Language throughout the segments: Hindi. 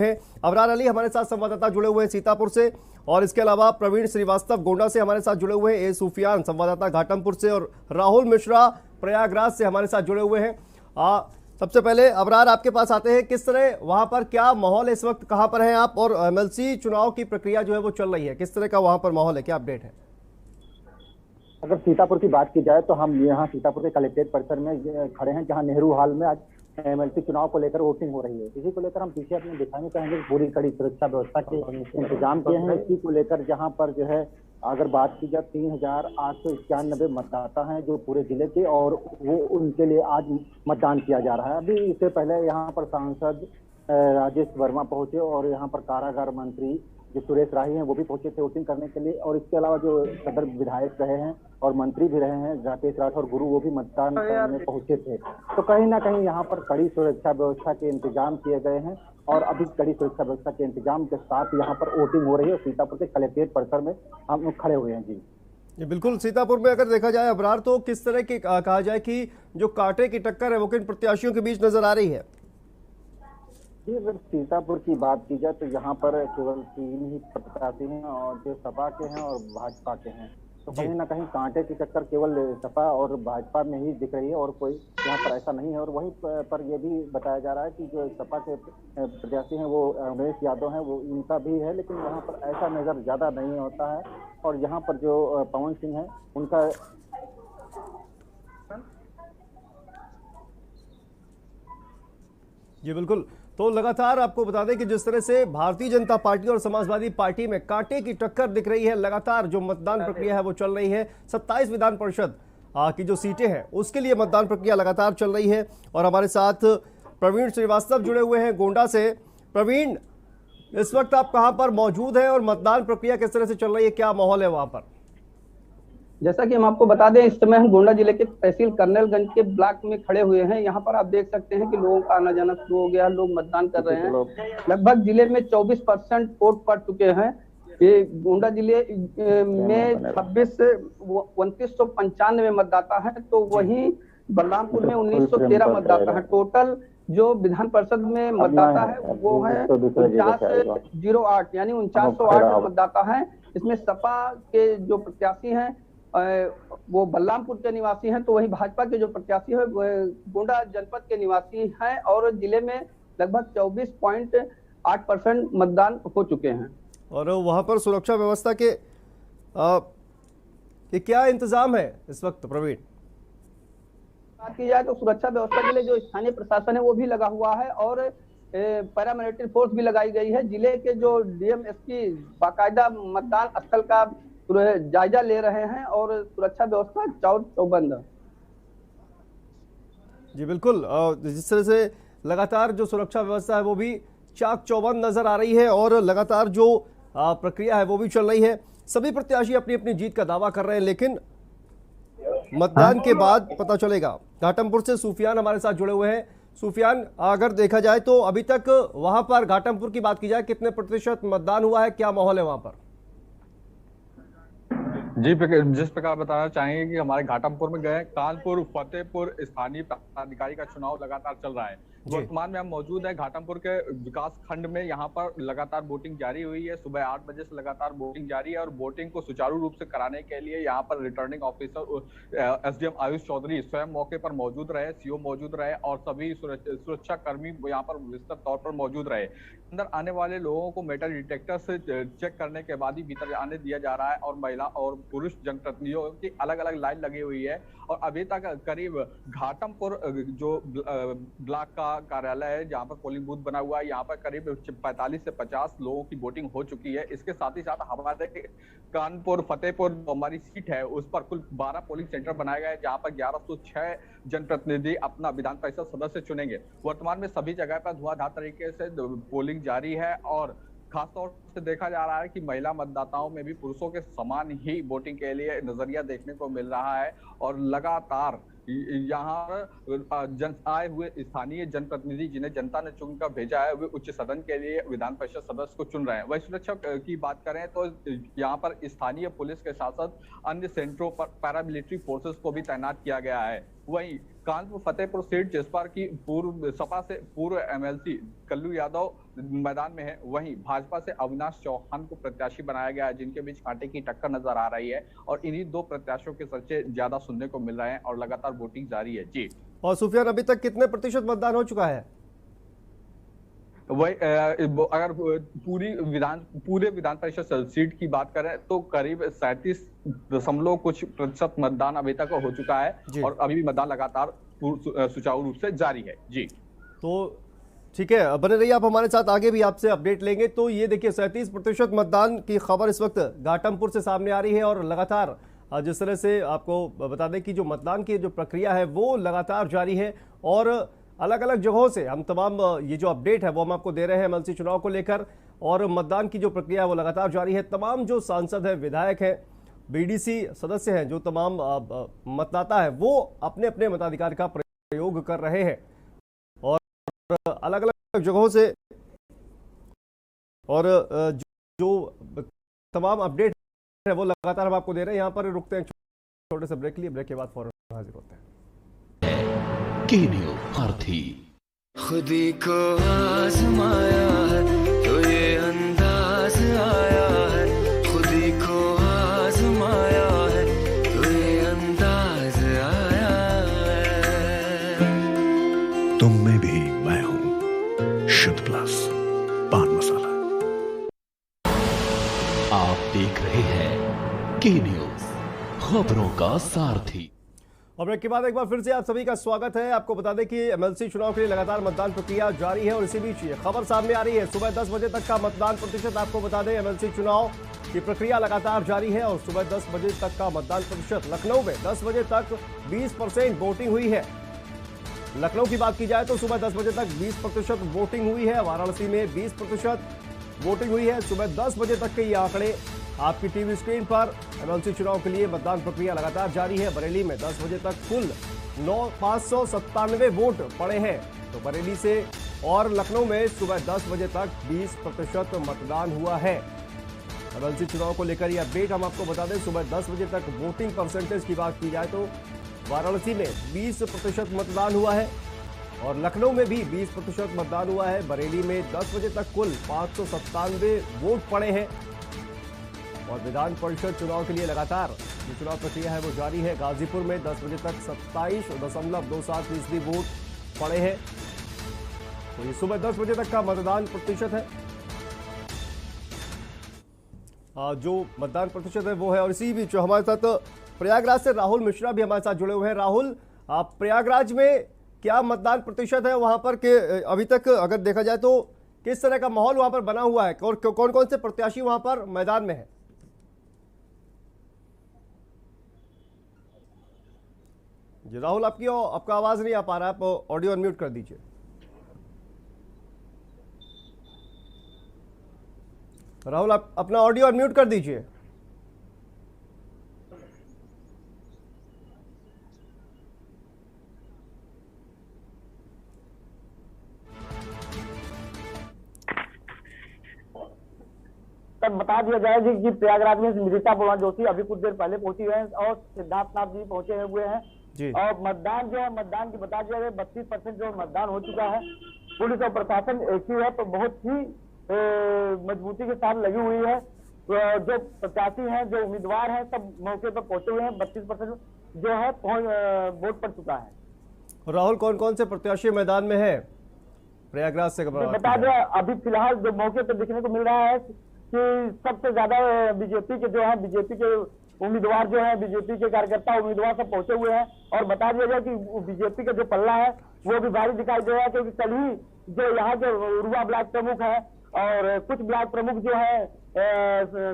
हैं। अबरार अली हमारे साथ संवाददाता जुड़े हुए हैं सीतापुर से, और इसके अलावा प्रवीण श्रीवास्तव गोंडा से हमारे साथ जुड़े हुए हैं, ए सुफियान संवाददाता घाटमपुर से, और राहुल मिश्रा प्रयागराज से हमारे साथ जुड़े हुए हैं। सबसे पहले अबरार आपके पास आते हैं, किस तरह वहां पर क्या माहौल है इस वक्त, कहां पर हैं आप, और एमएलसी चुनाव की प्रक्रिया जो है वो चल रही है, किस तरह का वहां पर माहौल है, क्या अपडेट है? अगर सीतापुर की बात की जाए तो हम यहाँ सीतापुर के कलेक्ट्रेट परिसर में खड़े हैं, जहाँ नेहरू हॉल में आज एमएलसी चुनाव को लेकर वोटिंग हो रही है। इसी को लेकर हम पीछे अपने दिखाने चाहेंगे, पूरी कड़ी सुरक्षा व्यवस्था के इंतजाम किए हैं। इसी को लेकर जहाँ पर जो है अगर बात की जाए 3891 मतदाता हैं जो पूरे जिले के, और वो उनके लिए आज मतदान किया जा रहा है। अभी इससे पहले यहाँ पर सांसद राजेश वर्मा पहुंचे, और यहाँ पर कारागार मंत्री जो सुरेश राही हैं वो भी पहुंचे थे वोटिंग करने के लिए, और इसके अलावा जो सदर विधायक रहे हैं और मंत्री भी रहे हैं राकेश राठौर गुरु, वो भी मतदान करने पहुंचे थे। तो कहीं ना कहीं यहाँ पर कड़ी सुरक्षा व्यवस्था के इंतजाम किए गए हैं, और अभी कड़ी सुरक्षा व्यवस्था के इंतजाम के साथ यहाँ पर वोटिंग हो रही है। सीतापुर के कलेक्ट्रेट परिसर में हम लोग खड़े हुए हैं। जी बिल्कुल, सीतापुर में अगर देखा जाए अबरार, तो किस तरह की कहा जाए कि जो कांटे की टक्कर है वो किन प्रत्याशियों के बीच नजर आ रही है? जी, अगर सीतापुर की बात की जाए तो यहाँ पर केवल 3 ही प्रत्याशी हैं, और जो सपा के हैं और भाजपा के हैं। तो कहीं ना कहीं कांटे की टक्कर केवल सपा और भाजपा में ही दिख रही है, और कोई यहाँ पर ऐसा नहीं है। और वहीं पर यह भी बताया जा रहा है कि जो सपा के प्रत्याशी हैं वो उमेश यादव हैं, वो इनका भी है, लेकिन यहाँ पर ऐसा नजर ज्यादा नहीं होता है। और यहाँ पर जो पवन सिंह है उनका जी बिल्कुल। तो लगातार आपको बता दें कि जिस तरह से भारतीय जनता पार्टी और समाजवादी पार्टी में कांटे की टक्कर दिख रही है, लगातार जो मतदान प्रक्रिया है वो चल रही है। 27 विधान परिषद की जो सीटें हैं उसके लिए मतदान प्रक्रिया लगातार चल रही है। और हमारे साथ प्रवीण श्रीवास्तव जुड़े हुए हैं गोंडा से। प्रवीण, इस वक्त आप कहां पर मौजूद हैं और मतदान प्रक्रिया किस तरह से चल रही है, क्या माहौल है वहां पर? जैसा कि हम आपको बता दें, इस समय हम गोंडा जिले के तहसील कर्नलगंज के ब्लॉक में खड़े हुए हैं। यहाँ पर आप देख सकते हैं कि लोगों का आना जाना शुरू हो गया, लोग मतदान कर रहे हैं। लगभग जिले में 24% वोट पड़ चुके हैं। ये गोंडा जिले में 2995 मतदाता है, तो वहीं बलरामपुर में 1913 मतदाता है। टोटल जो विधान परिषद में मतदाता है वो है 4908, यानी 4908 मतदाता है। इसमें सपा के जो प्रत्याशी हैं वो बलरामपुर के निवासी हैं, तो वहीं भाजपा के जो प्रत्याशी है गोंडा जनपद के निवासी हैं, और जिले में लगभग 24.8% मतदान हो चुके हैं। और वहां पर सुरक्षा व्यवस्था के क्या इंतजाम है इस वक्त प्रवीण? बात की जाए तो सुरक्षा व्यवस्था के लिए जो स्थानीय प्रशासन है वो भी लगा हुआ है, और पैरामिलिट्री फोर्स भी लगाई गई है। जिले के जो डीएम एसपी बाकायदा मतदान स्थल का जायजा ले रहे हैं, और सुरक्षा व्यवस्था चार चौबंद। जी बिल्कुल, जिस तरह से लगातार जो सुरक्षा व्यवस्था है वो भी चाक चौबंद नजर आ रही है, और लगातार जो प्रक्रिया है वो भी चल रही है। सभी प्रत्याशी अपनी अपनी जीत का दावा कर रहे हैं, लेकिन मतदान के बाद पता चलेगा। घाटमपुर से सुफियान हमारे साथ जुड़े हुए हैं। सुफियान, अगर देखा जाए तो अभी तक वहां पर घाटमपुर की बात की जाए, कितने प्रतिशत मतदान हुआ है, क्या माहौल है वहां पर? जी, जिस प्रकार बताना चाहेंगे कि हमारे घाटमपुर में गए कानपुर फतेहपुर स्थानीय प्राधिकारी का चुनाव लगातार चल रहा है। वर्तमान में हम मौजूद है घाटमपुर के विकास खंड में। यहाँ पर लगातार वोटिंग जारी हुई है, सुबह 8 बजे से लगातार वोटिंग जारी है, और वोटिंग को सुचारू रूप से कराने के लिए यहाँ पर returning officer SDM Ayush Chaudhary स्वयं मौके पर मौजूद रहे, सीओ मौजूद रहे, और सभी सुरक्षा कर्मी यहाँ पर विस्तृत तौर पर मौजूद रहे। अंदर आने वाले लोगों को मेटल डिटेक्टर से चेक करने के बाद ही भीतर आने दिया जा रहा है, और महिला और पुरुष जनप्रतिनिधियों की अलग अलग लाइन लगी हुई है। और अभी तक करीब घाटमपुर जो ब्लॉक का कार्यालय है जहां पर पोलिंग बूथ बना हुआ है, यहाँ पर करीब 45 से 50 लोगों की वोटिंग हो चुकी है। इसके साथ ही साथ हमारे कानपुर फतेहपुर हमारी सीट है उस पर कुल 12 पोलिंग सेंटर बनाए गए, जहां पर 1106 जनप्रतिनिधि अपना विधान परिषद सदस्य चुनेंगे। वर्तमान में सभी जगह पर धुआंधार तरीके से पोलिंग जारी है, और खासतौर से देखा जा रहा है कि महिला मतदाताओं में भी पुरुषों के समान ही वोटिंग के लिए नजरिया देखने को मिल रहा है। और लगातार यहाँ आए हुए स्थानीय जनप्रतिनिधि जिन्हें जनता ने चुनकर भेजा है, वे उच्च सदन के लिए विधान परिषद सदस्य को चुन रहे हैं। वही सुरक्षा की बात करें तो यहाँ पर स्थानीय पुलिस के साथ साथ अन्य सेंटरों पर पैरामिलिट्री फोर्सेस को भी तैनात किया गया है। वहीं कानपुर फतेहपुर सीट जिस पर की पूर्व सपा से पूर्व एमएलसी कल्लू यादव मैदान में है, वहीं भाजपा से अविनाश चौहान को प्रत्याशी बनाया गया है, जिनके बीच कांटे की टक्कर नजर आ रही है और इन्हीं दो प्रत्याशियों के चर्चे ज्यादा सुनने को मिल रहे हैं और लगातार वोटिंग जारी है। जी। और सुफियान, अभी तक कितने प्रतिशत मतदान हो चुका है? वही अगर पूरे विधान परिषद सीट की बात करें तो करीब 37 कुछ प्रतिशत मतदान अभी तक हो चुका है और अभी भी मतदान लगातार सुचारू रूप से जारी है। जी। तो ठीक है, बने रहिए आप हमारे साथ, आगे भी आपसे अपडेट लेंगे। तो ये देखिए 37% मतदान की खबर इस वक्त घाटमपुर से सामने आ रही है और लगातार जिस तरह से आपको बता दें कि जो मतदान की जो प्रक्रिया है वो लगातार जारी है और अलग अलग जगहों से हम तमाम ये जो अपडेट है वो हम आपको दे रहे हैं एमएलसी चुनाव को लेकर। और मतदान की जो प्रक्रिया है वो लगातार जारी है। तमाम जो सांसद हैं, विधायक हैं, बीडीसी सदस्य हैं, जो तमाम मतदाता है वो अपने अपने मताधिकार का प्रयोग कर रहे हैं और अलग अलग जगहों से और जो तमाम अपडेट है वो लगातार हम आपको दे रहे हैं। यहाँ पर रुकते हैं छोटे से ब्रेक के लिए, ब्रेक के बाद फौरन हाजिर होते हैं। भारती खुदी को आजमाया है तो ये अंदाज आया है, खुदी को आजमाया है तो ये अंदाज आया है। तुम में भी मैं हूं, शुद्ध प्लस पान मसाला। आप देख रहे हैं के न्यूज, खबरों का सारथी। और ब्रेक के बाद एक बार फिर से आप सभी का स्वागत है। आपको बता दें कि एमएलसी चुनाव के लिए लगातार मतदान प्रक्रिया जारी है और इसी बीच ये खबर सामने आ रही है सुबह 10 बजे तक का मतदान प्रतिशत। आपको बता दें एमएलसी चुनाव की प्रक्रिया लगातार जारी है और सुबह 10 बजे तक का मतदान प्रतिशत लखनऊ में 10 बजे तक 20% वोटिंग हुई है। लखनऊ की बात की जाए तो सुबह 10 बजे तक 20% वोटिंग हुई है। वाराणसी में 20% वोटिंग हुई है। सुबह 10 बजे तक के ये आंकड़े आपकी टीवी स्क्रीन पर। एमएलसी चुनाव के लिए मतदान प्रक्रिया लगातार जारी है। बरेली में 10 बजे तक कुल 597 वोट पड़े हैं तो बरेली से, और लखनऊ में सुबह 10 बजे तक 20% मतदान हुआ है। एमएलसी चुनाव को लेकर यह अपडेट हम आपको बता दें। सुबह 10 बजे तक वोटिंग परसेंटेज की बात की जाए तो वाराणसी में 20% मतदान हुआ है और लखनऊ में भी 20% मतदान हुआ है। बरेली में 10 बजे तक कुल 597 वोट पड़े हैं और विधान परिषद चुनाव के लिए लगातार जो चुनाव प्रक्रिया है वो जारी है। गाजीपुर में 10 बजे तक 27.27% वोट पड़े हैं तो ये सुबह 10 बजे तक का मतदान प्रतिशत है। जो मतदान प्रतिशत है वो है। और इसी बीच हमारे साथ प्रयागराज से राहुल मिश्रा भी हमारे साथ जुड़े हुए हैं। राहुल, प्रयागराज में क्या मतदान प्रतिशत है वहां पर के अभी तक अगर देखा जाए तो किस तरह का माहौल वहां पर बना हुआ है और कौन कौन से प्रत्याशी वहां पर मैदान में है? जी राहुल, आपका आवाज नहीं आ पा रहा, आप ऑडियो अनम्यूट कर दीजिए। राहुल, आप अपना ऑडियो अनम्यूट कर दीजिए। तब बता दिया जाए कि प्रयागराज में स्मृता बुआ जोशी अभी कुछ देर पहले पहुंची है और सिद्धार्थनाथ जी पहुंचे हुए हैं जी। और मतदान की बता दिया जाए 32% जो मतदान हो चुका है। पुलिस और प्रशासन ऐसी है तो बहुत ही मजबूती के साथ लगी हुई है। जो प्रत्याशी हैं, जो उम्मीदवार हैं, सब मौके पर पहुंचे हुए हैं। 32% जो है वोट पड़ चुका है। राहुल, कौन कौन से प्रत्याशी मैदान में है प्रयागराज से? बता दें अभी फिलहाल जो मौके पर देखने को मिल रहा है कि सबसे ज्यादा बीजेपी के उम्मीदवार जो है, बीजेपी के कार्यकर्ता उम्मीदवार सब पहुंचे हुए हैं। और बता दिया जाए कि बीजेपी का जो पल्ला है वो भी भारी दिखाई दे रहा है क्योंकि कल ही जो यहाँ के रुआ ब्लॉक प्रमुख है और कुछ ब्लॉक प्रमुख जो है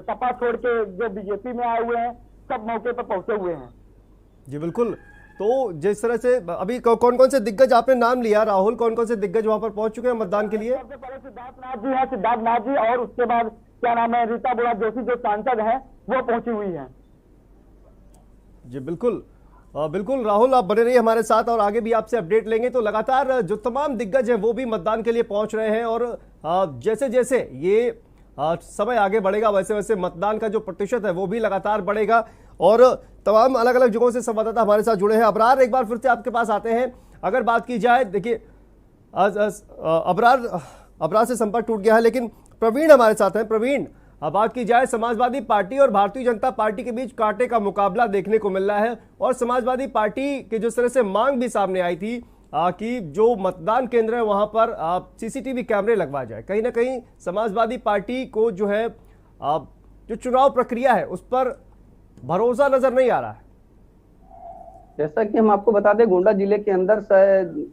सपा छोड़ के जो बीजेपी में आए हुए हैं, सब मौके पर पहुंचे हुए हैं। जी बिल्कुल। तो जिस तरह से अभी कौन कौन से दिग्गज आपने नाम लिया राहुल, कौन कौन से दिग्गज वहां पर पहुंच चुके हैं मतदान के लिए? सबसे पहले सिद्धार्थनाथ जी है, सिद्धार्थनाथ जी, और उसके बाद क्या नाम है, रीता बुआ जोशी जो सांसद है वो पहुंची हुई है। जी बिल्कुल बिल्कुल राहुल, आप बने रहिए हमारे साथ और आगे भी आपसे अपडेट लेंगे। तो लगातार जो तमाम दिग्गज हैं वो भी मतदान के लिए पहुंच रहे हैं और जैसे जैसे ये समय आगे बढ़ेगा वैसे वैसे मतदान का जो प्रतिशत है वो भी लगातार बढ़ेगा। और तमाम अलग अलग जगहों से संवाददाता हमारे साथ जुड़े हैं। अबरार, एक बार फिर से आपके पास आते हैं। अगर बात की जाए, देखिए अबरार, अपराध से संपर्क टूट गया है। लेकिन प्रवीण हमारे साथ हैं। प्रवीण, अब बात की जाए समाजवादी पार्टी और भारतीय जनता पार्टी के बीच कांटे का मुकाबला देखने को मिल रहा है और समाजवादी पार्टी की जिस तरह से मांग भी सामने आई थी कि जो मतदान केंद्र है वहां पर सीसीटीवी कैमरे लगवाए जाए, कहीं ना कहीं समाजवादी पार्टी को जो है जो चुनाव प्रक्रिया है उस पर भरोसा नजर नहीं आ रहा है। जैसा कि हम आपको बता दें, गोंडा जिले के अंदर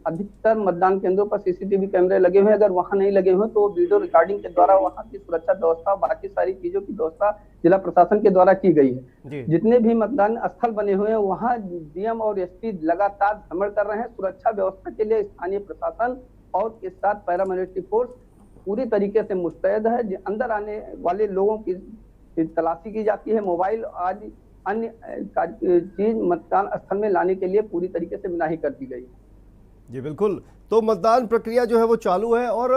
अधिकतर मतदान केंद्रों पर सीसीटीवी कैमरे लगे हुए हैं। अगर वहां नहीं लगे हुए तो वीडियो रिकॉर्डिंग के द्वारा वहां की सुरक्षा व्यवस्था, बाकी सारी चीजों की व्यवस्था जिला प्रशासन के द्वारा की गई है। जितने भी मतदान स्थल बने हुए हैं वहां डीएम और एसपी लगातार भ्रमण कर रहे हैं। सुरक्षा व्यवस्था के लिए स्थानीय प्रशासन और इस साथ पैरामिलिट्री फोर्स पूरी तरीके से मुस्तैद है। अंदर आने वाले लोगों की तलाशी की जाती है। मोबाइल आदि अन्य चीज मतदान स्थल में लाने के लिए पूरी तरीके से मनाही कर दी गई। जी बिल्कुल, तो मतदान प्रक्रिया जो है वो चालू है और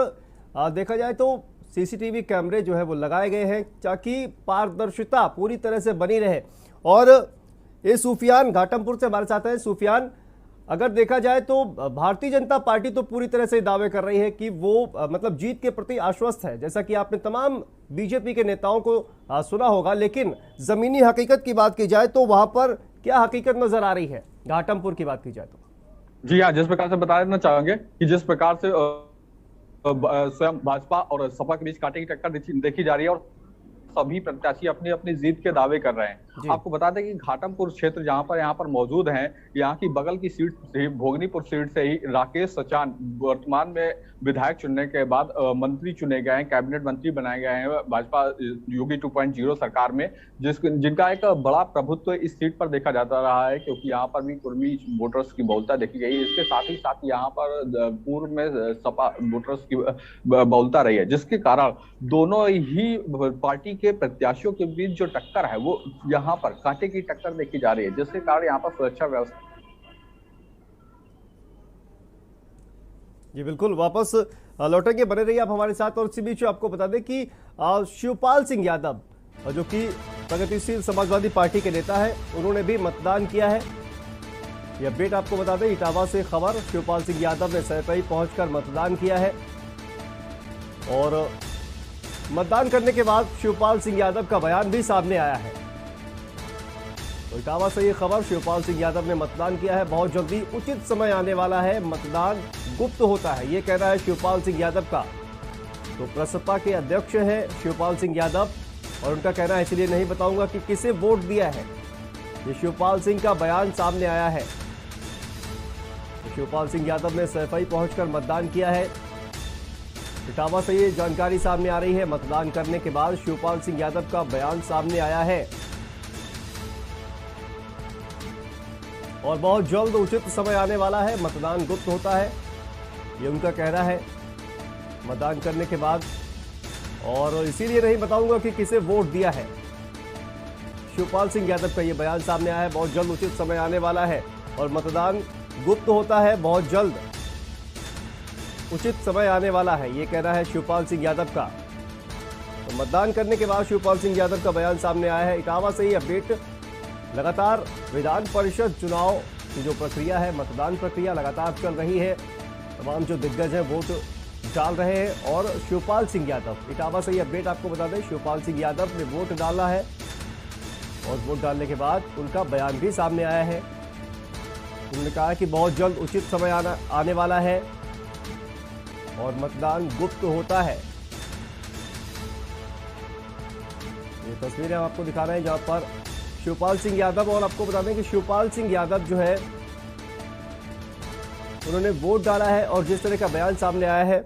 देखा जाए तो सीसीटीवी कैमरे जो है वो लगाए गए हैं ताकि पारदर्शिता पूरी तरह से बनी रहे। और ये सूफियान घाटमपुर से हमारे साथ हैं। सूफियान, अगर देखा जाए तो भारतीय जनता पार्टी तो पूरी तरह से दावे कर रही है कि वो मतलब जीत के प्रति आश्वस्त है, जैसा कि आपने तमाम बीजेपी के नेताओं को सुना होगा। लेकिन जमीनी हकीकत की बात की जाए तो वहां पर क्या हकीकत नजर आ रही है घाटमपुर की बात की जाए तो? जी हाँ, जिस प्रकार से बता देना चाहेंगे कि जिस प्रकार से स्वयं भाजपा और सपा के बीच कांटे की टक्कर देखी जा रही है और सभी प्रत्याशी अपनी अपनी जीत के दावे कर रहे हैं। आपको बता दें कि घाटमपुर क्षेत्र जहां पर यहाँ पर मौजूद हैं, यहाँ की बगल की सीट से भोगनीपुर सीट से ही राकेश सचान वर्तमान में विधायक चुनने के बाद मंत्री चुने गए हैं, कैबिनेट मंत्री बनाए गए हैं भाजपा योगी 2.0 सरकार में, जिनका एक बड़ा प्रभुत्व इस सीट पर देखा जाता रहा है क्योंकि यहाँ पर भी कुर्मी वोटर्स की बहुलता देखी गई। इसके साथ ही यहाँ पर पूर्व में सपा वोटर्स की बहुलता रही है, जिसके कारण दोनों ही पार्टी के प्रत्याशियों के बीच जो टक्कर है वो यहाँ पर कांटे की टक्कर देखी जा रही है, जिसके कारण यहाँ पर सुरक्षा व्यवस्था। जी बिल्कुल, वापस लौटेंगे, बने रहिए आप हमारे साथ। और इसी बीच आपको बता दें कि शिवपाल सिंह यादव जो कि प्रगतिशील समाजवादी पार्टी के नेता है, उन्होंने भी मतदान किया है। ये अपडेट आपको बता दें, इटावा से खबर, शिवपाल सिंह यादव ने सैफई पहुंचकर मतदान किया है और मतदान करने के बाद शिवपाल सिंह यादव का बयान भी सामने आया है। तो इटावा से ये खबर, शिवपाल सिंह यादव ने मतदान किया है, बहुत जल्दी उचित समय आने वाला है, मतदान गुप्त होता है, ये कहना है शिवपाल सिंह यादव का। तो प्रसपा के अध्यक्ष है शिवपाल सिंह यादव और उनका कहना है इसलिए नहीं बताऊंगा कि किसे वोट दिया है। ये शिवपाल सिंह का बयान सामने आया है। तो शिवपाल सिंह यादव ने सैफई पहुंचकर मतदान किया है। इटावा से ये जानकारी सामने आ रही है, मतदान करने के बाद शिवपाल सिंह यादव का बयान सामने आया है और बहुत जल्द उचित समय आने वाला है, मतदान गुप्त होता है, ये उनका कहना है मतदान करने के बाद। और इसीलिए नहीं बताऊंगा कि किसे वोट दिया है। शिवपाल सिंह यादव का ये बयान सामने आया है, बहुत जल्द उचित समय आने वाला है और मतदान गुप्त होता है, बहुत जल्द उचित समय आने वाला है, ये कहना है शिवपाल सिंह यादव का। तो मतदान करने के बाद शिवपाल सिंह यादव का बयान सामने आया है। इटावा से ही अपडेट, लगातार विधान परिषद चुनाव की जो प्रक्रिया है, मतदान प्रक्रिया लगातार चल रही है, तमाम जो दिग्गज हैं वोट डाल रहे हैं और शिवपाल सिंह यादव, इटावा से ही अपडेट आपको बता दें, शिवपाल सिंह यादव ने वोट डाला है और वोट डालने के बाद उनका बयान भी सामने आया है। उन्होंने कहा कि बहुत जल्द उचित समय आने वाला है और मतदान गुप्त होता है। ये तस्वीरें हम आपको दिखा रहे हैं जहां पर शिवपाल सिंह यादव, और आपको बता दें कि शिवपाल सिंह यादव जो है उन्होंने वोट डाला है और जिस तरह का बयान सामने आया है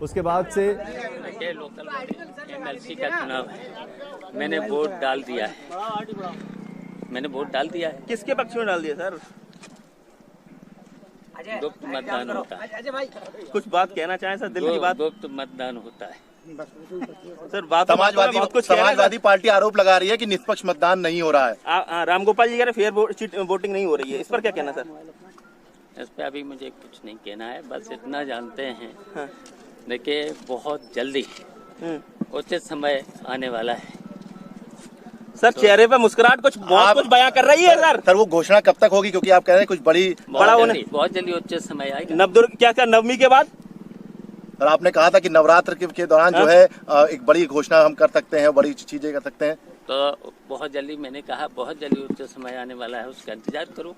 उसके बाद से लोकल एमएलसी का चुनाव है, मैंने वोट डाल दिया है। मैंने वोट डाल दिया है। किसके पक्ष में डाल दिया सर? गुप्त मतदान होता है। कुछ बात कहना चाहें सर, दिल की बात? गुप्त मतदान होता है सर। बात समाजवादी पार्टी आरोप लगा रही है कि निष्पक्ष मतदान नहीं हो रहा है। रामगोपाल जी कह रहे फेयर वोटिंग नहीं हो रही है, इस पर क्या कहना सर? इस पे अभी मुझे कुछ नहीं कहना है, बस इतना जानते हैं। हाँ। देखिए बहुत जल्दी उचित समय आने वाला है। सर तो चेहरे पे मुस्कुराहट कुछ बयां कर रही है सर। सर वो घोषणा कब तक होगी, क्योंकि आप कह रहे हैं कुछ बड़ा होने? बहुत जल्दी उचित समय आएगा। नवदुर्ग क्या नवमी के बाद? और आपने कहा था कि नवरात्र के दौरान जो है एक बड़ी घोषणा हम कर सकते हैं, बड़ी चीजें कर सकते हैं। तो बहुत जल्दी, मैंने कहा बहुत जल्दी उचित समय आने वाला है, उसका इंतजार करो।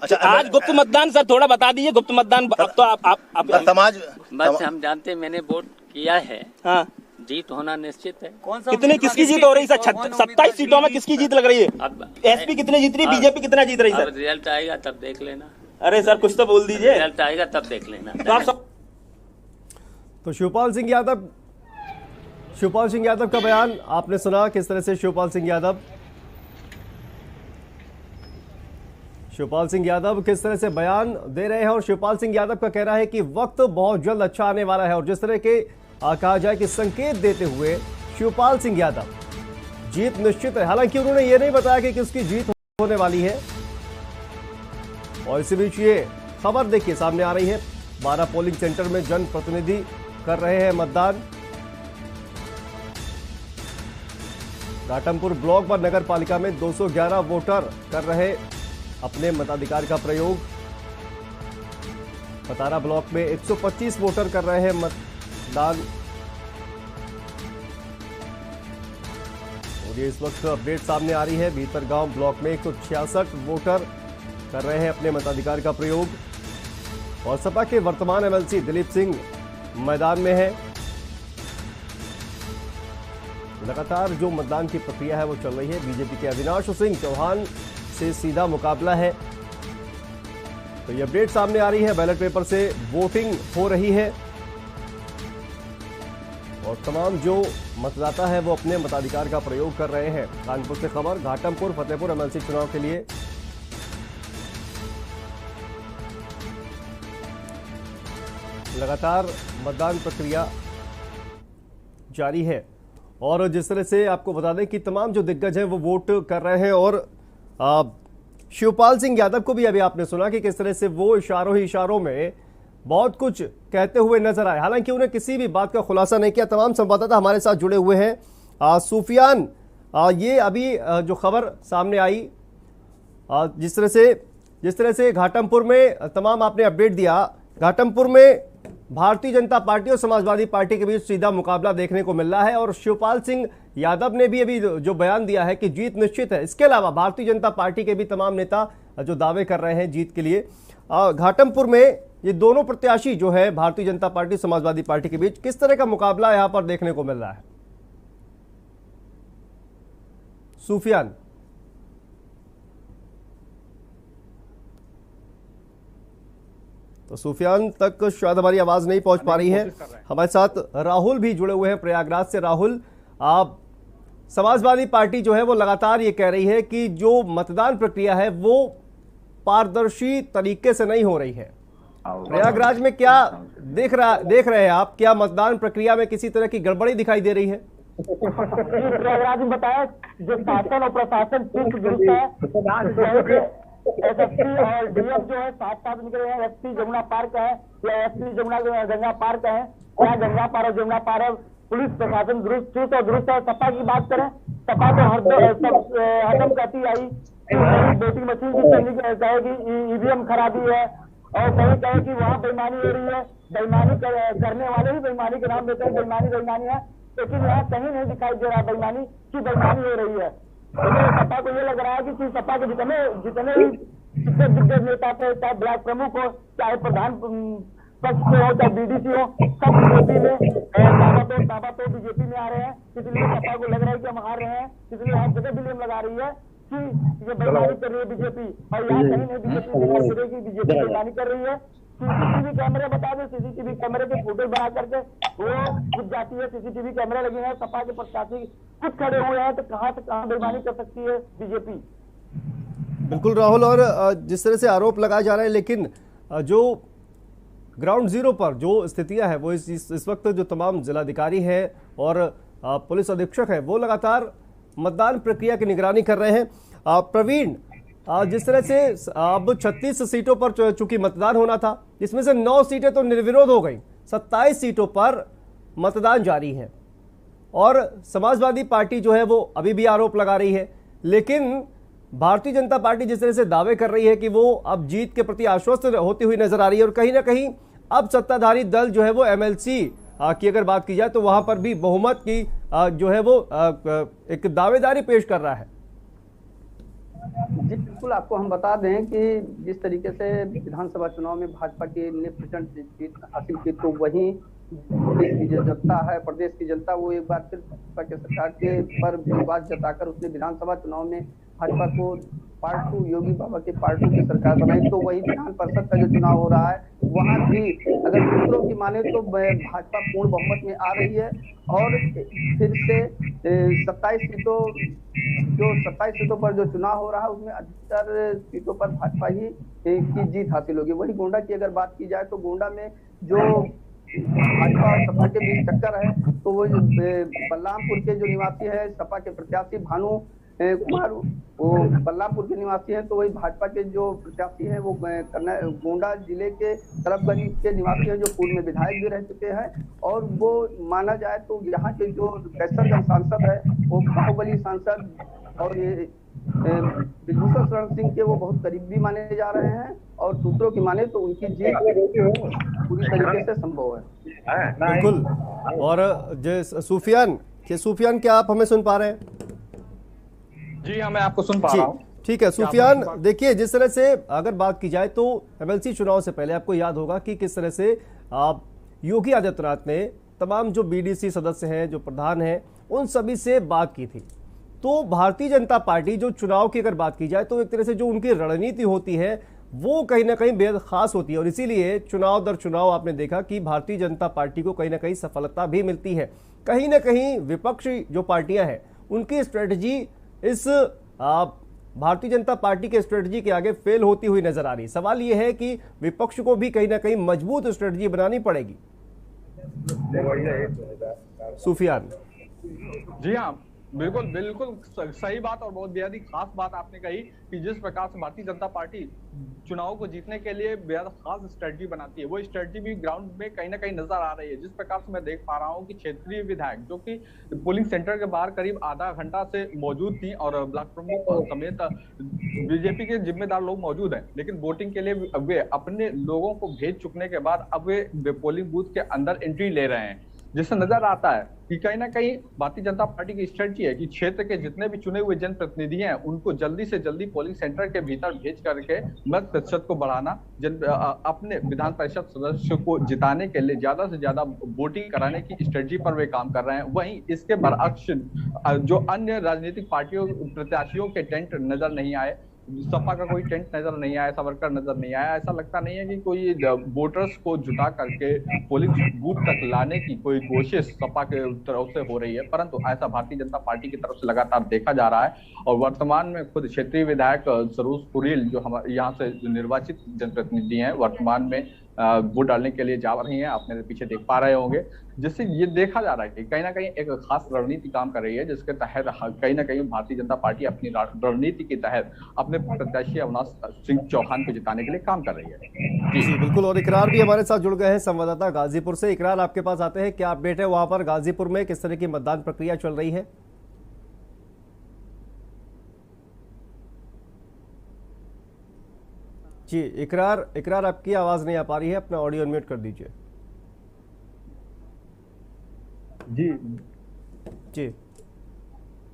अच्छा, आज गुप्त मतदान सर थोड़ा बता दीजिए, गुप्त मतदान अब तो आप समाज बस हम जानते हैं, मैंने वोट किया है। हाँ, जीत होना निश्चित है। कितने किसकी जीत हो रही सर? 27 सीटों में किसकी जीत लग रही है? अब एसपी कितने जीत रही, बीजेपी कितना जीत रही सर? अब रिजल्ट आएगा तब देख लेना। अरे सर कुछ तो बोल दीजिए। रिजल्ट आएगा तब देख लेना। तो आप सब तो शिवपाल सिंह यादव का बयान आपने सुना, किस तरह से शिवपाल सिंह यादव किस तरह से बयान दे रहे हैं। और शिवपाल सिंह यादव का कहना है कि वक्त बहुत जल्द अच्छा आने वाला है। और जिस तरह के कहा जाए कि संकेत देते हुए शिवपाल सिंह यादव जीत निश्चित है। हालांकि उन्होंने ये नहीं बताया कि किसकी जीत होने वाली है। और इसी बीच ये खबर देखिए सामने आ रही है, 12 पोलिंग सेंटर में जनप्रतिनिधि कर रहे हैं मतदान। घाटमपुर ब्लॉक व नगर पालिका में 211 वोटर कर रहे अपने मताधिकार का प्रयोग। पतारा ब्लॉक में 125 वोटर कर रहे हैं मतदान। और ये इस वक्त अपडेट सामने आ रही है, भीतरगांव ब्लॉक में 166 वोटर कर रहे हैं अपने मताधिकार का प्रयोग। और सपा के वर्तमान एमएलसी दिलीप सिंह मैदान में है। लगातार जो मतदान की प्रक्रिया है वो चल रही है। बीजेपी के अविनाश सिंह चौहान से सीधा मुकाबला है। तो ये अपडेट सामने आ रही है, बैलेट पेपर से वोटिंग हो रही है और तमाम जो मतदाता है वो अपने मताधिकार का प्रयोग कर रहे हैं। कानपुर से खबर, घाटमपुर फतेहपुर एमएलसी चुनाव के लिए लगातार मतदान प्रक्रिया जारी है। और जिस तरह से आपको बता दें कि तमाम जो दिग्गज हैं वो वोट कर रहे हैं। और शिवपाल सिंह यादव को भी अभी आपने सुना कि किस तरह से वो इशारों ही इशारों में बहुत कुछ कहते हुए नजर आए। हालांकि उन्हें किसी भी बात का खुलासा नहीं किया। तमाम संवाददाता हमारे साथ जुड़े हुए हैं। सूफियान, ये अभी जो खबर सामने आई, जिस तरह से घाटमपुर में तमाम आपने अपडेट दिया, घाटमपुर में भारतीय जनता पार्टी और समाजवादी पार्टी के बीच सीधा मुकाबला देखने को मिल रहा है। और शिवपाल सिंह यादव ने भी अभी जो बयान दिया है कि जीत निश्चित है। इसके अलावा भारतीय जनता पार्टी के भी तमाम नेता जो दावे कर रहे हैं जीत के लिए। घाटमपुर में ये दोनों प्रत्याशी जो है भारतीय जनता पार्टी समाजवादी पार्टी के बीच, किस तरह का मुकाबला यहां पर देखने को मिल रहा है? सूफियान, तो सूफियान तक शायद हमारी आवाज नहीं पहुंच पा रही है। हमारे साथ राहुल भी जुड़े हुए हैं प्रयागराज से। राहुल, आप समाजवादी पार्टी जो है वो लगातार ये कह रही है कि जो मतदान प्रक्रिया है वो पारदर्शी तरीके से नहीं हो रही है। प्रयागराज में क्या देख रहे हैं आप? क्या मतदान प्रक्रिया में किसी तरह की गड़बड़ी दिखाई दे रही है? प्रयागराज में बताया जो शासन और प्रशासन चुस्त दुरुस्त है। एसएसपी और डीएम जो है साथ साथ निकले हैं। एसपी जमुना पार्क है या एसपी जमुना गंगा पार्क है, क्या गंगा पार और जमुना पार है। पुलिस प्रशासन चुस्त और दुरुस्त है। सपा की बात करें, सपा तो हरदम कहती आई वोटिंग मशीन की कहेगी ईवीएम खराबी है और कहीं कहे कि वहाँ बेईमानी हो रही है। बेईमानी करने वाले ही बेईमानी के नाम देते हैं बेईमानी है, लेकिन यहाँ कहीं नहीं दिखाई दे रहा बेईमानी की बेईमानी हो रही है। सपा को ये लग रहा है कि सपा के जितने दिग्गज नेता थे, चाहे ब्लॉक प्रमुख हो, चाहे प्रधान पक्ष के हो, चाहे बीडीसी हो, सब बीजेपी में ताबड़तोड़ बीजेपी में आ रहे हैं। इसलिए सपा को लग रहा है कि हम हार रहे हैं। इसलिए हर जगह ब्लेम लगा रही है कि ये बेईमानी कर रही है बीजेपी। और यहाँ कहीं नहीं बीजेपी दिखाई दे रही कि बीजेपी बेईमानी कर रही है। सीसीटीवी कैमरे बता दें, सीसीटीवी कैमरे के फोटो बना करके वो खुद जाती है। सीसीटीवी कैमरे लगे हैं, सपा के प्रत्याशी खुद खड़े हुए हैं, तो कहां से कहां बेईमानी कर सकती है बीजेपी? बिल्कुल राहुल, और जिस तरह से आरोप लगाए जा रहे हैं, लेकिन जो ग्राउंड जीरो पर जो स्थितियां हैं वो इस वक्त जो तमाम जिलाधिकारी है और पुलिस अधीक्षक है वो लगातार मतदान प्रक्रिया की निगरानी कर रहे हैं। प्रवीण, जिस तरह से अब 36 सीटों पर चूंकि मतदान होना था, जिसमें से 9 सीटें तो निर्विरोध हो गई, 27 सीटों पर मतदान जारी है और समाजवादी पार्टी जो है वो अभी भी आरोप लगा रही है। लेकिन भारतीय जनता पार्टी जिस तरह से दावे कर रही है कि वो अब जीत के प्रति आश्वस्त होती हुई नजर आ रही है और कहीं ना कहीं अब सत्ताधारी दल जो है वो एमएलसी की अगर बात की जाए तो वहां पर भी बहुमत की जो है वो एक दावेदारी पेश कर रहा है। जी बिल्कुल, आपको हम बता दें कि जिस तरीके से विधानसभा चुनाव में भाजपा की 19% जीत हासिल की, तो वहीं देश की जो जनता है, प्रदेश की जनता, वो एक बार फिर भाजपा के सरकार के पर विश्वास जताकर उसने विधानसभा चुनाव में भाजपा को पार्ट 2 योगी बाबा के पार्ट 2 की सरकार बनाई। तो वही विधान परिषद का जो चुनाव हो रहा है वहां भी अगर सूत्रों की माने तो भाजपा पूर्ण बहुमत में आ रही है और फिर से 27 सीटों पर जो चुनाव हो रहा है उसमें अधिकतर सीटों पर भाजपा ही की जीत हासिल होगी। वही गोंडा की अगर बात की जाए तो गोंडा में जो भाजपा और सपा के बीच टक्कर है, तो वो बलरामपुर के जो निवासी है सपा के प्रत्याशी भानु कुमार, वो बलरामपुर के निवासी हैं, तो वही भाजपा के जो प्रत्याशी हैं वो गोंडा जिले के तरफगंज के निवासी हैं, जो पूर्व में विधायक भी रह चुके हैं। और वो माना जाए तो यहाँ के जो कैसरगंज सांसद है वो बाहुबली सांसद और ये विभूषण शरण सिंह के वो बहुत करीबी माने जा रहे हैं और सूत्रों की माने तो उनकी जीत पूरी तरीके से संभव है। बिल्कुल। और सुफियान क्या आप हमें सुन पा रहे हैं? जी हाँ, मैं आपको सुन पा रहा हूँ। ठीक है सुफियान, देखिए जिस तरह से अगर बात की जाए तो एमएलसी चुनाव से पहले आपको याद होगा कि किस तरह से योगी आदित्यनाथ ने तमाम जो बीडीसी सदस्य हैं, जो प्रधान हैं, उन सभी से बात की थी। तो भारतीय जनता पार्टी जो चुनाव की अगर बात की जाए तो एक तरह से जो उनकी रणनीति होती है वो कहीं ना कहीं बेहद खास होती है और इसीलिए चुनाव दर चुनाव आपने देखा कि भारतीय जनता पार्टी को कहीं ना कहीं सफलता भी मिलती है। कहीं ना कहीं विपक्षी जो पार्टियां हैं उनकी स्ट्रेटजी इस भारतीय जनता पार्टी के स्ट्रेटजी के आगे फेल होती हुई नजर आ रही। सवाल यह है कि विपक्ष को भी कहीं ना कहीं मजबूत स्ट्रेटजी बनानी पड़ेगी। सुफियान जी हाँ, बिल्कुल बिल्कुल सही बात और बहुत बेहद ही खास बात आपने कही कि जिस प्रकार से भारतीय जनता पार्टी चुनाव को जीतने के लिए बेहद खास स्ट्रेटजी बनाती है, वो स्ट्रेटजी भी ग्राउंड में कहीं ना कहीं नजर आ रही है। जिस प्रकार से मैं देख पा रहा हूँ कि क्षेत्रीय विधायक जो कि पोलिंग सेंटर के बाहर करीब आधा घंटा से मौजूद थी और ब्लॉक प्रमुख समेत बीजेपी के जिम्मेदार लोग मौजूद हैं, लेकिन वोटिंग के लिए वे अपने लोगों को भेज चुकने के बाद अब वे पोलिंग बूथ के अंदर एंट्री ले रहे हैं, जिससे नजर आता है कि कहीं ना कहीं भारतीय जनता पार्टी की स्ट्रेटजी है कि क्षेत्र के जितने भी चुने हुए जनप्रतिनिधि हैं उनको जल्दी से जल्दी पोलिंग सेंटर के भीतर भेज करके मत प्रतिशत को बढ़ाना, अपने विधान परिषद सदस्य को जिताने के लिए ज्यादा से ज्यादा वोटिंग कराने की स्ट्रेटजी पर वे काम कर रहे हैं। वहीं इसके बरअक्स जो अन्य राजनीतिक पार्टियों प्रत्याशियों के टेंट नजर नहीं आए, सपा का कोई टेंट नजर नहीं आया, सावरकर नजर नहीं आया। ऐसा लगता नहीं है कि कोई वोटर्स को जुटा करके पोलिंग बूथ तक लाने की कोई कोशिश सपा के तरफ से हो रही है, परंतु ऐसा भारतीय जनता पार्टी की तरफ से लगातार देखा जा रहा है। और वर्तमान में खुद क्षेत्रीय विधायक सरोज पुरील जो हमारे यहाँ से निर्वाचित जनप्रतिनिधि हैं, वर्तमान में वोट डालने के लिए जा रही हैं, आप मेरे पीछे देख पा रहे होंगे, जिससे ये देखा जा रहा है कि कहीं ना कहीं एक खास रणनीति काम कर रही है, जिसके तहत कहीं ना कहीं भारतीय जनता पार्टी अपनी रणनीति के तहत अपने प्रत्याशी अविनाश सिंह चौहान को जिताने के लिए काम कर रही है। जी बिल्कुल। और इकरार भी हमारे साथ जुड़ गए हैं संवाददाता गाजीपुर से। इकरार, आपके पास आते हैं, क्या अपडेट है वहां पर गाजीपुर में, किस तरह की मतदान प्रक्रिया चल रही है? जी इकरार आपकी आवाज नहीं आ पा रही है, अपना ऑडियो म्यूट कर दीजिए। जी जी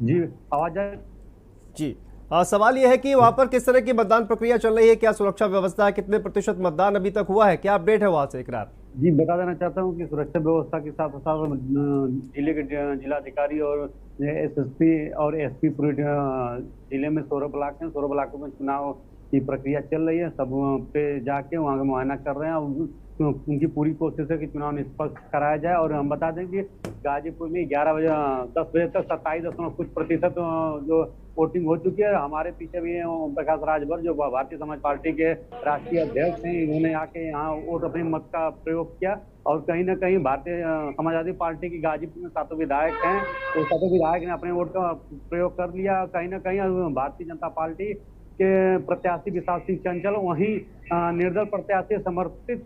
जी आवाज है जी। सवाल यह है कि वहां पर किस तरह की मतदान प्रक्रिया चल रही है, क्या सुरक्षा व्यवस्था है, कितने प्रतिशत मतदान अभी तक हुआ है, क्या अपडेट है वहां से? इकरार जी बता देना चाहता हूं कि सुरक्षा व्यवस्था के साथ साथ जिले के जिलाधिकारी और एसएसपी और एसपी पूरे जिले में 16 ब्लॉक हैं, 16 ब्लॉकों में चुनाव की प्रक्रिया चल रही है। सब पे जाके वहाँ का मुआयना कर रहे हैं। उनकी पूरी कोशिश है कि चुनाव निष्पक्ष कराया जाए। और हम बता दें कि गाजीपुर में 10 बजे तक 27% जो वोटिंग हो चुकी है। हमारे पीछे भी ओम प्रकाश राजभर जो भारतीय समाज पार्टी के राष्ट्रीय अध्यक्ष हैं, इन्होंने आके यहाँ वोट अपने मत का प्रयोग किया। और कहीं ना कहीं भारतीय समाजवादी पार्टी की गाजीपुर में 7 विधायक हैं, तो 7 विधायक ने अपने वोट का प्रयोग कर लिया। कहीं ना कहीं भारतीय जनता पार्टी के प्रत्याशी विशाल सिंह चंचल, वहीं निर्दल प्रत्याशी समर्पित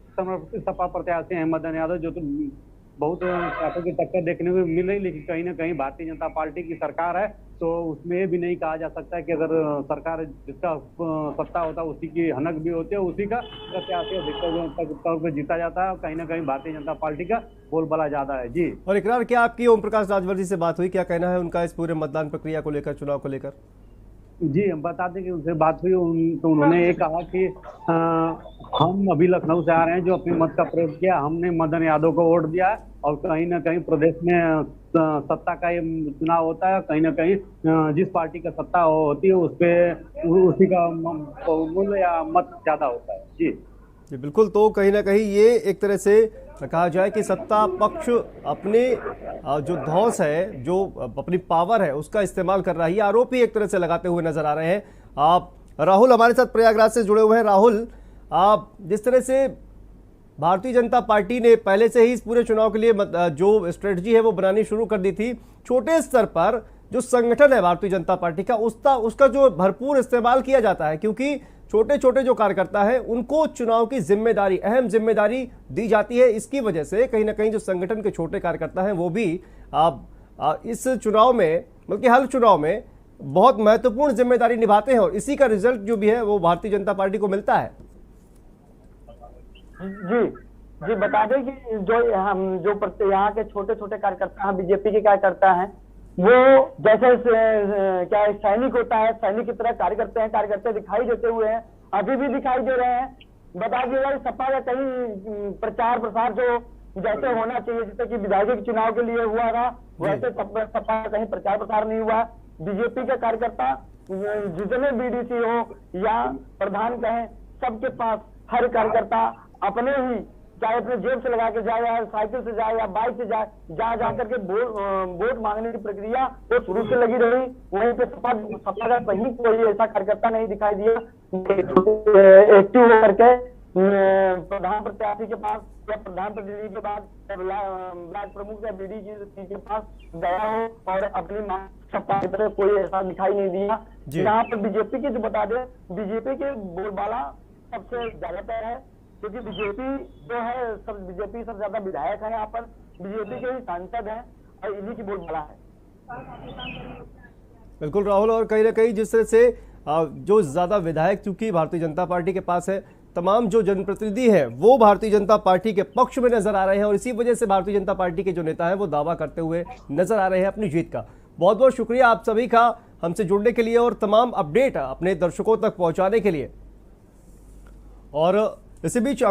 सपा प्रत्याशी अहमद यादव जो बहुत पार्टियों की टक्कर देखने को मिल रही, लेकिन कहीं ना कहीं भारतीय जनता पार्टी की सरकार है, तो उसमें ये भी नहीं कहा जा सकता कि अगर सरकार जिसका सत्ता होता है उसी की हनक भी होती है, उसी का प्रत्याशी अधिकतर तौर पर जीता जाता है, और कहीं ना कहीं भारतीय जनता पार्टी का बोलबाला ज्यादा है। जी। और इकरार, क्या आपकी ओम प्रकाश राजवर्धी से बात हुई? क्या कहना है उनका इस पूरे मतदान प्रक्रिया को लेकर, चुनाव को लेकर? जी, हम बता दें कि उनसे बात हुई तो उन्होंने ये कहा कि हम अभी लखनऊ से आ रहे हैं, जो अपने मत का प्रयोग किया, हमने मदन यादव को वोट दिया है, और कहीं ना कहीं प्रदेश में सत्ता का ये चुनाव होता है, कहीं ना कहीं जिस पार्टी का सत्ता होती है उस पे उसी का मूल्य या मत ज्यादा होता है। जी बिल्कुल। तो कहीं ना कहीं ये एक तरह से कहा जाए कि सत्ता पक्ष अपने जो धौंस है, जो अपनी पावर है, उसका इस्तेमाल कर रहा है, ये आरोप ही एक तरह से लगाते हुए नजर आ रहे हैं। आप राहुल हमारे साथ प्रयागराज से जुड़े हुए हैं। राहुल, आप जिस तरह से भारतीय जनता पार्टी ने पहले से ही इस पूरे चुनाव के लिए जो स्ट्रेटजी है वो बनानी शुरू कर दी थी, छोटे स्तर पर जो संगठन है भारतीय जनता पार्टी का उसका जो भरपूर इस्तेमाल किया जाता है, क्योंकि छोटे छोटे जो कार्यकर्ता है उनको चुनाव की जिम्मेदारी, अहम जिम्मेदारी दी जाती है। इसकी वजह से कहीं ना कहीं जो संगठन के छोटे कार्यकर्ता हैं वो भी इस चुनाव में, बल्कि हर चुनाव में बहुत महत्वपूर्ण जिम्मेदारी निभाते हैं, और इसी का रिजल्ट जो भी है वो भारतीय जनता पार्टी को मिलता है। जी बता दें कि जो यहाँ के छोटे छोटे कार्यकर्ता हैं, बीजेपी के कार्यकर्ता हैं, वो जैसे क्या सैनिक होता है, सैनिक की तरह कार्यकर्ता दिखाई देते हुए हैं, अभी भी दिखाई दे रहे हैं। बता दिया सपा का कहीं प्रचार प्रसार जो जैसे होना चाहिए, जैसे कि विधायक चुनाव के लिए हुआ था, वैसे सपा का कहीं प्रचार प्रसार नहीं हुआ। बीजेपी का कार्यकर्ता जितने बीडीसी हो या प्रधान कहें, सबके पास हर कार्यकर्ता अपने ही, चाहे अपने जेब से लगा के जाए या साइकिल से जाए या बाइक से जाए, जा करके वोट मांगने की प्रक्रिया वो शुरू से लगी रही। वहीं पे सपा का कहीं कोई ऐसा कार्यकर्ता नहीं दिखाई दिया एक्टिव होकर के प्रधान प्रत्याशी के पास या प्रधान प्रतिनिधि के पास, ब्लॉक प्रमुख या बीडीसी के पास गया हो और अपनी मांग सपा की तरह कोई ऐसा दिखाई नहीं दिया। यहाँ पर बीजेपी की जो बता दें, बीजेपी के बोलबाला सबसे ज्यादातर है, क्योंकि बीजेपी जो है बीजेपी सबसे ज्यादा विधायक है, यहाँ पर बीजेपी के ही सांसद हैं और इन्हीं की बोलबाला है। बिल्कुल राहुल, और कहीं ना कहीं जिस तरह से जो ज्यादा विधायक चूंकि भारतीय जनता पार्टी के पास है, तमाम जो जनप्रतिनिधि हैं वो भारतीय जनता पार्टी के पक्ष में नजर आ रहे हैं, और इसी वजह से भारतीय जनता पार्टी के जो नेता हैं वो दावा करते हुए नजर आ रहे हैं अपनी जीत का। बहुत बहुत शुक्रिया आप सभी का हमसे जुड़ने के लिए और तमाम अपडेट अपने दर्शकों तक पहुंचाने के लिए। और इसी बीच